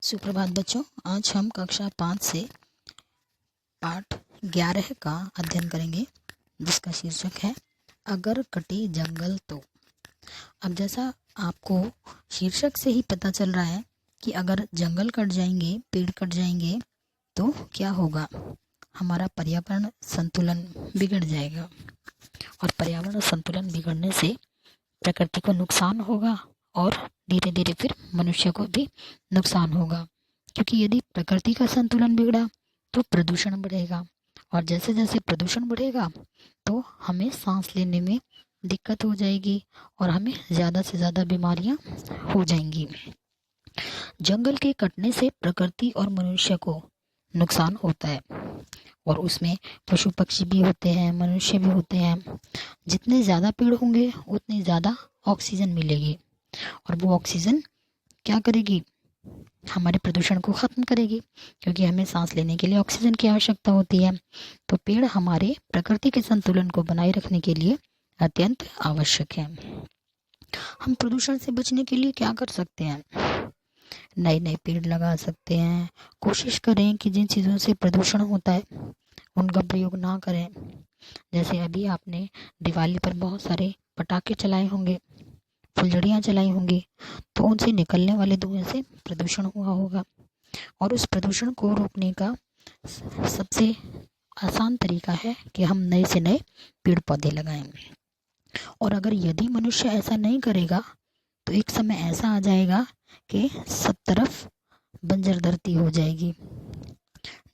सुप्रभात बच्चों, आज हम कक्षा 5 से पाठ 11 का अध्ययन करेंगे, जिसका शीर्षक है अगर कटे जंगल तो। अब जैसा आपको शीर्षक से ही पता चल रहा है कि अगर जंगल कट जाएंगे, पेड़ कट जाएंगे तो क्या होगा, हमारा पर्यावरण संतुलन बिगड़ जाएगा और पर्यावरण संतुलन बिगड़ने से प्रकृति को नुकसान होगा और धीरे धीरे फिर मनुष्य को भी नुकसान होगा, क्योंकि यदि प्रकृति का संतुलन बिगड़ा तो प्रदूषण बढ़ेगा और जैसे जैसे प्रदूषण बढ़ेगा तो हमें सांस लेने में दिक्कत हो जाएगी और हमें ज़्यादा से ज़्यादा बीमारियां हो जाएंगी। जंगल के कटने से प्रकृति और मनुष्य को नुकसान होता है और उसमें पशु पक्षी भी होते हैं, मनुष्य भी होते हैं। जितने ज़्यादा पेड़ होंगे उतनी ज़्यादा ऑक्सीजन मिलेगी और वो ऑक्सीजन क्या करेगी, हमारे प्रदूषण को ख़त्म करेगी, क्योंकि हमें सांस लेने के लिए ऑक्सीजन की आवश्यकता होती है। तो पेड़ हमारे प्रकृति के संतुलन को बनाए रखने के लिए अत्यंत आवश्यक है। हम प्रदूषण से बचने के लिए क्या कर सकते हैं? नए नए पेड़ लगा सकते हैं। कोशिश करें कि जिन चीज़ों से प्रदूषण होता है उनका प्रयोग ना करें। जैसे अभी आपने दिवाली पर बहुत सारे पटाखे चलाए होंगे, फुलझड़ियाँ चलाई होंगी, तो उनसे निकलने वाले धुएं से प्रदूषण हुआ होगा और उस प्रदूषण को रोकने का सबसे आसान तरीका है कि हम नए से नए पेड़ पौधे लगाएं। और अगर यदि मनुष्य ऐसा नहीं करेगा तो एक समय ऐसा आ जाएगा कि सब तरफ बंजर धरती हो जाएगी,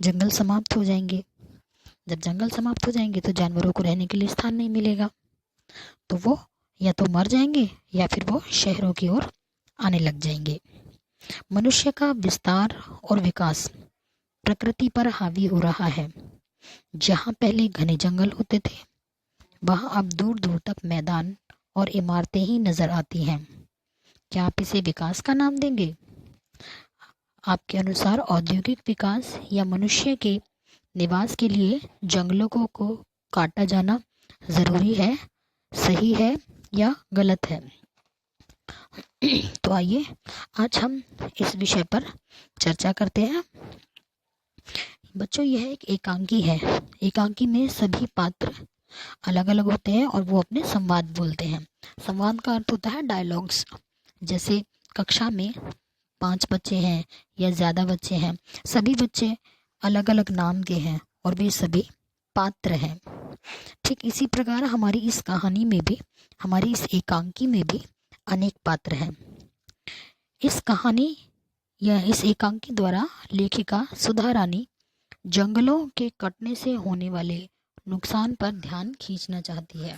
जंगल समाप्त हो जाएंगे। जब जंगल समाप्त हो जाएंगे तो जानवरों को रहने के लिए स्थान नहीं मिलेगा, तो वो या तो मर जाएंगे या फिर वो शहरों की ओर आने लग जाएंगे। मनुष्य का विस्तार और विकास प्रकृति पर हावी हो रहा है। जहाँ पहले घने जंगल होते थे वहाँ अब दूर दूर तक मैदान और इमारतें ही नजर आती हैं। क्या आप इसे विकास का नाम देंगे? आपके अनुसार औद्योगिक विकास या मनुष्य के निवास के लिए जंगलों को काटा जाना जरूरी है, सही है या गलत है? तो आइए आज हम इस विषय पर चर्चा करते हैं। बच्चों, यह एक एकांकी है। एकांकी में सभी पात्र अलग अलग होते हैं और वो अपने संवाद बोलते हैं। संवाद का अर्थ होता है डायलॉग्स। जैसे कक्षा में 5 बच्चे हैं या ज़्यादा बच्चे हैं, सभी बच्चे अलग अलग नाम के हैं और वे सभी पात्र हैं। ठीक इसी प्रकार हमारी इस कहानी में भी, हमारी इस एकांकी में भी अनेक पात्र हैं। इस कहानी या इस एकांकी द्वारा लेखिका सुधा रानी जंगलों के कटने से होने वाले नुकसान पर ध्यान खींचना चाहती है।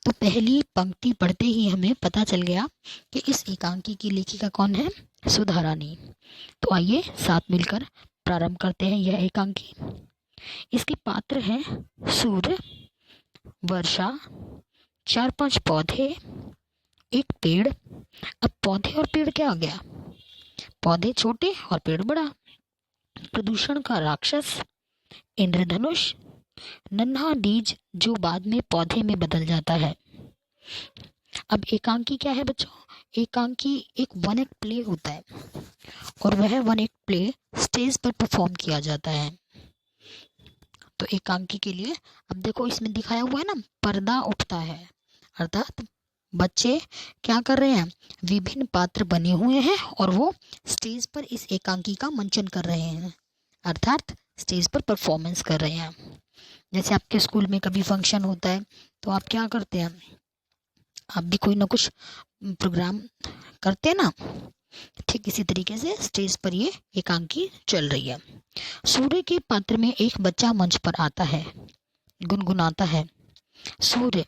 तो पहली पंक्ति पढ़ते ही हमें पता चल गया कि इस एकांकी की लेखिका कौन है, सुधा रानी। तो आइए साथ मिलकर प्रारंभ करते हैं यह एकांकी। इसके पात्र हैं सूर्य, वर्षा, 4-5 पौधे, एक पेड़। अब पौधे और पेड़ क्या आ गया? पौधे छोटे और पेड़ बड़ा। प्रदूषण का राक्षस, इंद्रधनुष, नन्हा बीज जो बाद में पौधे में बदल जाता है। अब एकांकी क्या है बच्चों? एकांकी एक वन एक्ट प्ले होता है और वह वन एक्ट प्ले स्टेज पर परफॉर्म किया जाता है। तो एकांकी के लिए अब देखो इसमें दिखाया हुआ है ना, पर्दा उठता है, अर्थात बच्चे क्या कर रहे हैं, विभिन्न पात्र बने हुए हैं और वो स्टेज पर इस एकांकी का मंचन कर रहे हैं, अर्थात स्टेज पर परफॉर्मेंस कर रहे हैं। जैसे आपके स्कूल में कभी फंक्शन होता है तो आप क्या करते हैं, आप भी कोई ना कुछ प्रोग्राम करते हैं ना, ठीक इसी तरीके से स्टेज पर ये एकांकी चल रही है। सूर्य के पात्र में एक बच्चा मंच पर आता है, गुनगुनाता है सूर्य।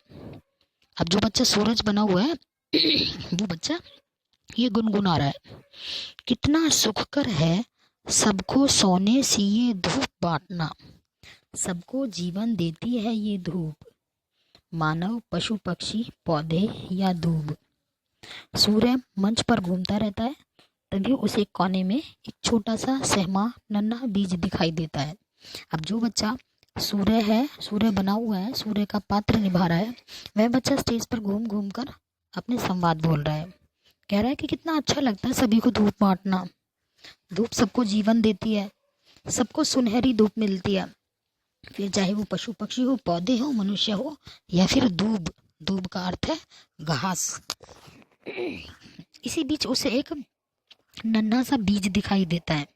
अब जो बच्चा सूरज बना हुआ है वो बच्चा ये गुनगुना रहा है, कितना सुखकर है सबको सोने सी ये धूप बांटना, सबको जीवन देती है ये धूप, मानव पशु पक्षी पौधे या दूब। सूर्य मंच पर घूमता रहता है, तभी उसे कोने में एक छोटा सा सहमा नन्हा बीज दिखाई देता है। अब जो बच्चा सूर्य है, सूर्य बना हुआ है, सूर्य का पात्र निभा रहा है, वह बच्चा स्टेज पर घूम घूम कर अपने संवाद बोल रहा है, कह रहा है कि कितना अच्छा लगता है सभी को धूप बांटना, धूप सबको जीवन देती है, सबको सुनहरी धूप मिलती है, फिर चाहे वो पशु पक्षी हो, पौधे हो, मनुष्य हो, या फिर दूब। दूब का अर्थ है घास। इसी बीच उसे एक नन्हा सा बीज दिखाई देता है।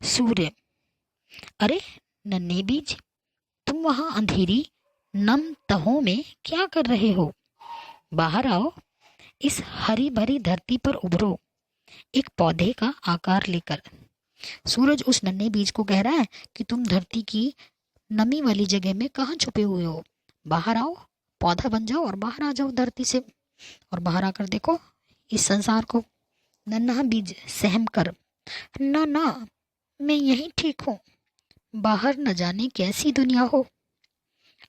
सूर्य, अरे नन्हे बीज, तुम वहां अंधेरी नम तहों में क्या कर रहे हो? बाहर आओ, इस हरी भरी धरती पर उभरो, एक पौधे का आकार लेकर। सूरज उस नन्हे बीज को कह रहा है कि तुम धरती की नमी वाली जगह में कहाँ छुपे हुए हो? बाहर आओ, पौधा बन जाओ और बाहर आ जाओ धरती से। और बाहर आकर देखो इस संसार को। नन्हा बीज सहम कर, ना ना, मैं यहीं ठीक हूँ, बाहर न जाने कैसी दुनिया हो।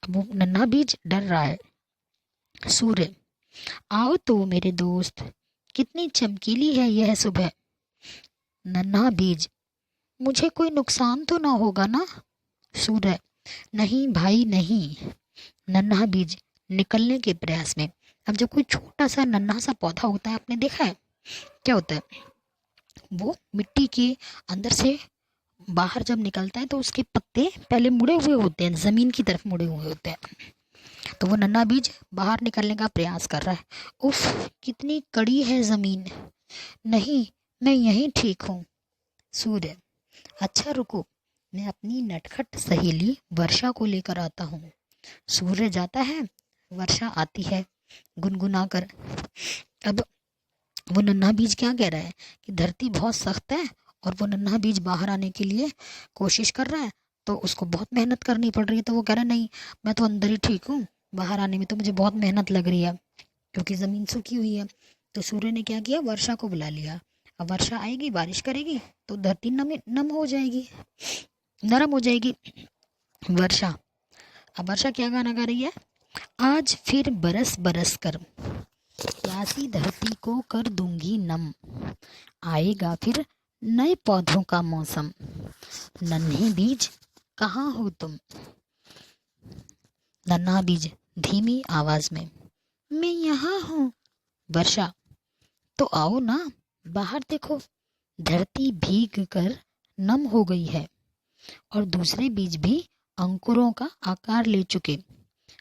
अब वो नन्हा बीज डर रहा है। सूर्य, आओ तो मेरे दोस्त, कितनी चमकीली है यह सुबह। नन्हा बीज, मुझे कोई नुकसान तो ना होगा ना? सूर्य, नहीं भाई नहीं। नन्हा बीज निकलने के प्रयास में। अब जब कोई छोटा सा नन्हा सा पौधा होता है, आपने देखा है क्या होता है? वो मिट्टी के अंदर से बाहर जब निकलता है तो उसके पत्ते पहले मुड़े हुए होते हैं, जमीन की तरफ मुड़े हुए होते हैं। तो वो नन्हा बीज बाहर निकलने का प्रयास कर रहा है। उफ, कितनी कड़ी है जमीन। नहीं, मैं यहीं ठीक हूँ। सूर्य, अच्छा रुको, मैं अपनी नटखट सहेली वर्षा को लेकर आता हूँ। सूर्य जाता है, वर्षा आती है गुनगुना कर। अब वो नन्हा बीज क्या कह रहा है कि धरती बहुत सख्त है, और वो नन्हा बीज बाहर आने के लिए कोशिश कर रहा है, तो उसको बहुत मेहनत करनी पड़ रही है। तो वो कह रहा है नहीं, मैं तो अंदर ही ठीक हूँ, बाहर आने में तो मुझे बहुत मेहनत लग रही है क्योंकि ज़मीन सूखी हुई है। तो सूर्य ने क्या किया, वर्षा को बुला लिया। अब वर्षा आएगी, बारिश करेगी, तो धरती नम हो जाएगी, नरम हो जाएगी वर्षा। अब वर्षा क्या गाना गा रही है? आज फिर बरस बरस कर प्यासी धरती को कर दूंगी नम, आएगा फिर नए पौधों का मौसम। नन्हे बीज कहाँ हो तुम? नन्हा बीज धीमी आवाज में, मैं यहाँ हूँ। वर्षा, तो आओ ना, बाहर देखो, धरती भीग कर नम हो गई है और दूसरे बीज भी अंकुरों का आकार ले चुके।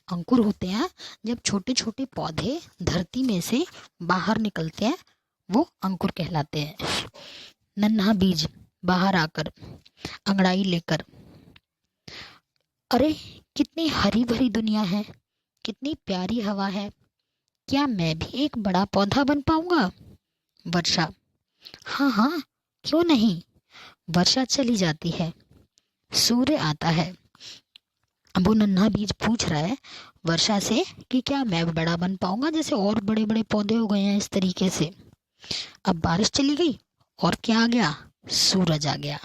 अंकुर होते हैं जब छोटे छोटे पौधे धरती में से बाहर निकलते हैं, वो अंकुर कहलाते हैं। नन्हा बीज बाहर आकर अंगड़ाई लेकर, अरे कितनी हरी भरी दुनिया है, कितनी प्यारी हवा है, क्या मैं भी एक बड़ा पौधा बन पाऊंगा? वर्षा, हाँ हाँ, क्यों नहीं। वर्षा चली जाती है, सूर्य आता है। अब वो नन्हा बीज पूछ रहा है वर्षा से कि क्या मैं बड़ा बन पाऊंगा, जैसे और बड़े बड़े पौधे हो गए हैं इस तरीके से। अब बारिश चली गई और क्या आ गया, सूरज आ गया।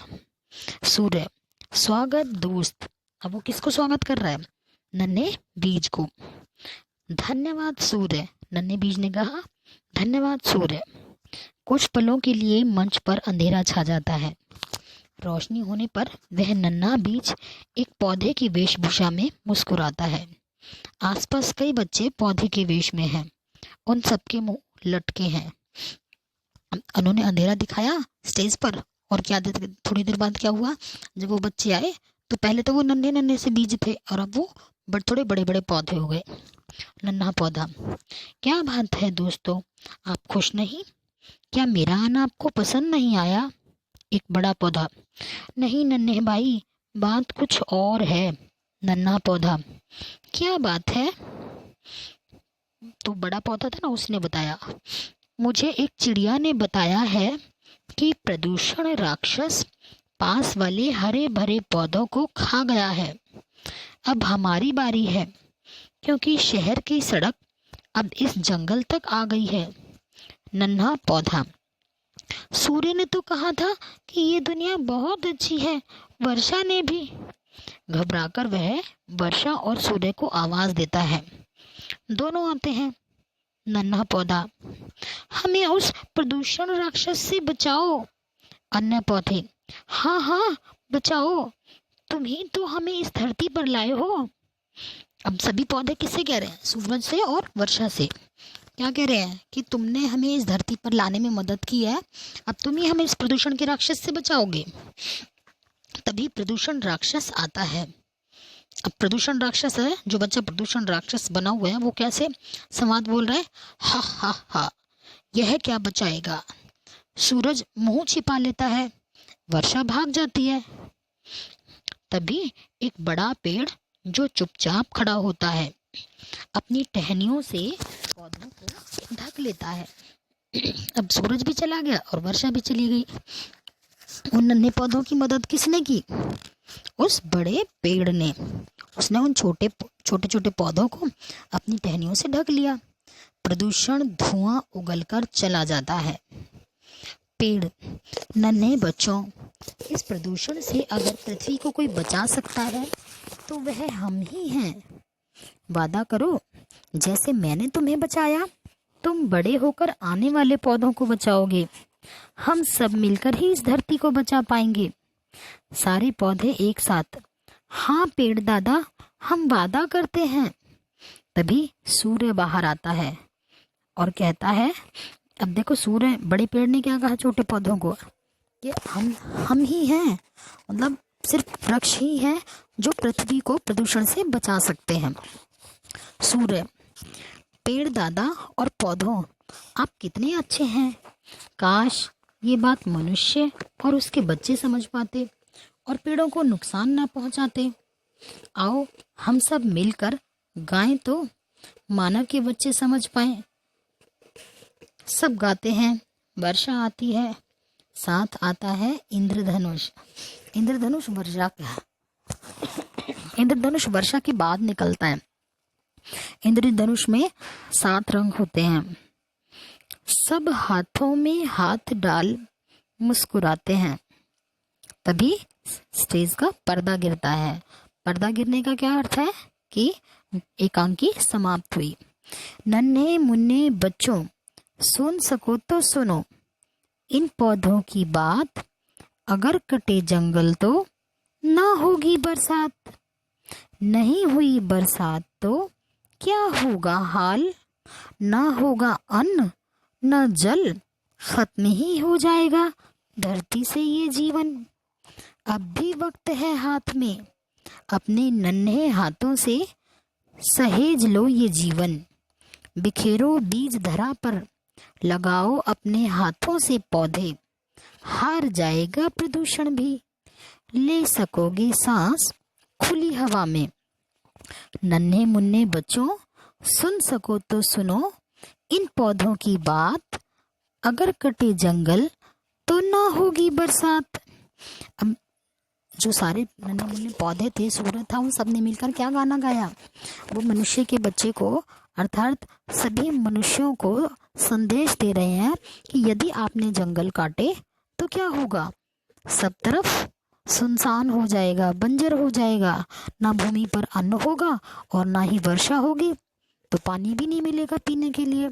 सूर्य, स्वागत दोस्त। अब वो किसको स्वागत कर रहा है? नन्हे बीज को। धन्यवाद सूर्य, नन्हे बीज ने कहा, धन्यवाद सूर्य। कुछ पलों के लिए मंच पर अंधेरा छा जाता है। रोशनी होने पर वह नन्हा बीज एक पौधे की वेशभूषा में मुस्कुराता है। आसपास कई बच्चे पौधे के वेश में हैं, उन सबके मुंह लटके हैं। उन्होंने अंधेरा दिखाया स्टेज पर, और क्या थोड़ी देर बाद क्या हुआ, जब वो बच्चे आए तो पहले तो वो नन्हे नन्हे से बीज थे और अब वो थोड़े बड़े बड़े पौधे हो गए। नन्हा पौधा, क्या बात है दोस्तों, आप खुश नहीं? क्या मेरा आना आपको पसंद नहीं आया? एक बड़ा पौधा, नहीं नन्हे भाई, बात कुछ और है। नन्हा पौधा, क्या बात है? तो बड़ा पौधा था ना, उसने बताया, मुझे एक चिड़िया ने बताया है कि प्रदूषण राक्षस पास वाले हरे भरे पौधों को खा गया है। अब हमारी बारी है, क्योंकि शहर की सड़क अब इस जंगल तक आ गई है। नन्हा पौधा, सूर्य ने तो कहा था कि ये दुनिया बहुत अच्छी है, वर्षा ने भी। घबराकर वह वर्षा और सूर्य को आवाज देता है। दोनों आते हैं। नन्हा पौधा, हमें उस प्रदूषण राक्षस से बचाओ। अन्य पौधे, हाँ हाँ बचाओ, तुम ही तो हमें इस धरती पर लाए हो। अब सभी पौधे किससे कह रहे हैं? सूरज से और वर्षा से। क्या कह रहे हैं कि तुमने हमें इस धरती पर लाने में मदद की है, अब तुम ही हमें इस प्रदूषण के राक्षस से बचाओगे। तभी प्रदूषण राक्षस आता है। अब प्रदूषण राक्षस है, जो बच्चा प्रदूषण राक्षस बना हुआ है वो कैसे संवाद बोल रहा है? हा हा हा, यह क्या बचाएगा। सूरज मुंह छिपा लेता है, वर्षा भाग जाती है। तभी एक बड़ा पेड़ जो चुपचाप खड़ा होता है अपनी टहनियों से पौधों को ढक लेता है। अब सूरज भी चला गया और वर्षा भी चली गई। उन नन्हे पौधों की मदद किसने की? उस बड़े पेड़ ने। उसने उन छोटे छोटे पौधों को अपनी टहनियों से ढक लिया। प्रदूषण धुआं उगलकर चला जाता है। पेड़, नन्हे बच्चों, इस प्रदूषण से अगर पृथ्वी को कोई बचा सकता है तो वह हम ही हैं। वादा करो, जैसे मैंने तुम्हें बचाया, तुम बड़े होकर आने वाले पौधों को बचाओगे। हम सब मिलकर ही इस धरती को बचा पाएंगे। सारे पौधे एक साथ, हाँ पेड़ दादा, हम वादा करते हैं। तभी सूर्य बाहर आता है और कहता है, अब देखो सूर्य, बड़े पेड़ ने क्या कहा छोटे पौधों को कि हम ही हैं, मतलब सिर्फ वृक्ष ही हैं जो पृथ्वी को प्रदूषण से बचा सकते हैं। सूर्य, पेड़ दादा और पौधों, आप कितने अच्छे हैं। काश ये बात मनुष्य और उसके बच्चे समझ पाते और पेड़ों को नुकसान ना पहुंचाते। आओ हम सब मिलकर गाएं तो मानव के बच्चे समझ पाएं। सब गाते हैं, वर्षा आती है, साथ आता है इंद्रधनुष। इंद्रधनुष वर्षा का, इंद्रधनुष वर्षा के बाद निकलता है। इंद्रधनुष में 7 रंग होते हैं। सब हाथों में हाथ डाल मुस्कुराते हैं। तभी स्टेज का पर्दा गिरता है। पर्दा गिरने का क्या अर्थ है कि एकांकी समाप्त हुई। नन्हे मुन्ने बच्चों, सुन सको तो सुनो इन पौधों की बात, अगर कटे जंगल तो ना होगी बरसात। नहीं हुई बरसात तो क्या होगा हाल, ना होगा अन्न न जल, खत्म ही हो जाएगा धरती से ये जीवन। अब भी वक्त है हाथ में, अपने नन्हे हाथों से सहेज लो ये जीवन। बिखेरो बीज धरा पर, लगाओ अपने हाथों से पौधे, हार जाएगा प्रदूषण भी, ले सकोगे सांस खुली हवा में। नन्हे मुन्ने बच्चों, सुन सको तो सुनो इन पौधों की बात, अगर कटे जंगल तो ना होगी बरसात। अब जो सारे नन्हे मुन्ने पौधे थे, सूरज था, उन सब ने मिलकर क्या गाना गाया? वो मनुष्य के बच्चे को, अर्थात सभी मनुष्यों को संदेश दे रहे हैं कि यदि आपने जंगल काटे तो क्या होगा? सब तरफ सुनसान हो जाएगा, बंजर हो जाएगा, ना भूमि पर अन्न होगा और ना ही वर्षा होगी, तो पानी भी नहीं मिलेगा पीने के लिए।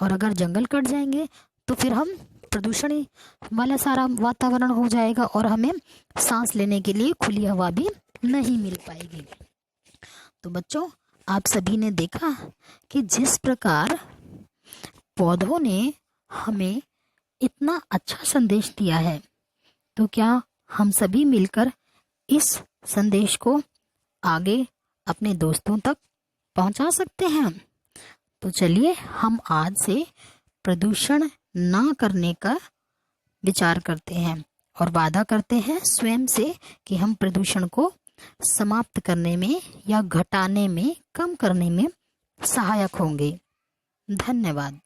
और अगर जंगल कट जाएंगे तो फिर हम प्रदूषण वाला सारा वातावरण हो जाएगा और हमें सांस लेने के लिए खुली हवा भी नहीं मिल पाएगी। तो बच्चों, आप सभी ने देखा कि जिस प्रकार पौधों ने हमें इतना अच्छा संदेश दिया है, तो क्या हम सभी मिलकर इस संदेश को आगे अपने दोस्तों तक पहुंचा सकते हैं? तो चलिए हम आज से प्रदूषण ना करने का विचार करते हैं और वादा करते हैं स्वयं से कि हम प्रदूषण को समाप्त करने में या घटाने में, कम करने में सहायक होंगे। धन्यवाद।